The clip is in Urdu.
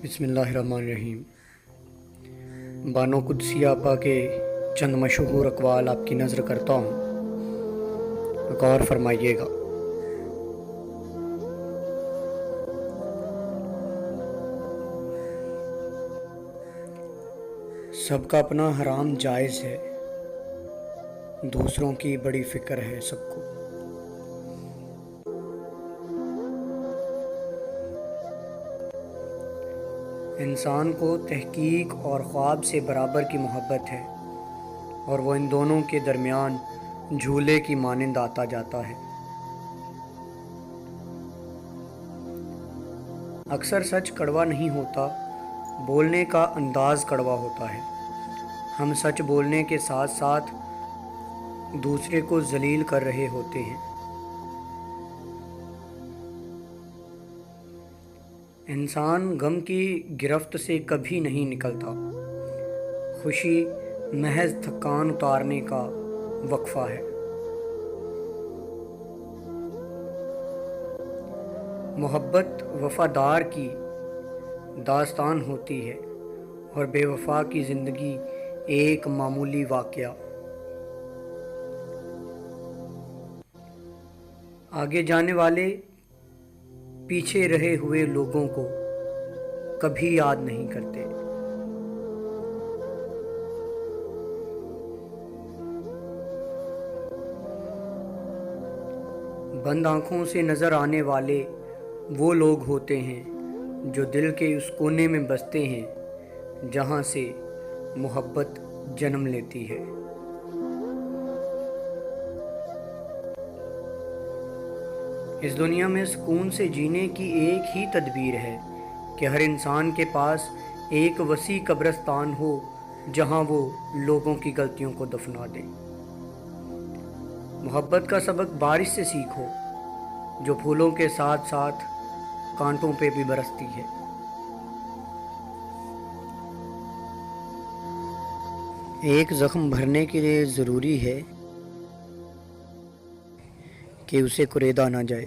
بسم اللہ الرحمن الرحیم۔ بانو قدسی آپا کے چند مشہور اقوال آپ کی نظر کرتا ہوں، غور فرمائیے گا۔ سب کا اپنا حرام جائز ہے، دوسروں کی بڑی فکر ہے سب کو۔ انسان کو تحقیق اور خواب سے برابر کی محبت ہے، اور وہ ان دونوں کے درمیان جھولے کی مانند آتا جاتا ہے۔ اکثر سچ کڑوا نہیں ہوتا، بولنے کا انداز کڑوا ہوتا ہے۔ ہم سچ بولنے کے ساتھ ساتھ دوسرے کو ذلیل کر رہے ہوتے ہیں۔ انسان غم کی گرفت سے کبھی نہیں نکلتا، خوشی محض تھکان اتارنے کا وقفہ ہے۔ محبت وفادار کی داستان ہوتی ہے، اور بے وفا کی زندگی ایک معمولی واقعہ۔ آگے جانے والے پیچھے رہے ہوئے لوگوں کو کبھی یاد نہیں کرتے۔ بند آنکھوں سے نظر آنے والے وہ لوگ ہوتے ہیں جو دل کے اس کونے میں بستے ہیں جہاں سے محبت جنم لیتی ہے۔ اس دنیا میں سکون سے جینے کی ایک ہی تدبیر ہے کہ ہر انسان کے پاس ایک وسیع قبرستان ہو جہاں وہ لوگوں کی غلطیوں کو دفنا دے۔ محبت کا سبق بارش سے سیکھو، جو پھولوں کے ساتھ ساتھ کانٹوں پہ بھی برستی ہے۔ ایک زخم بھرنے کے لیے ضروری ہے کہ اسے کریدا نہ جائے۔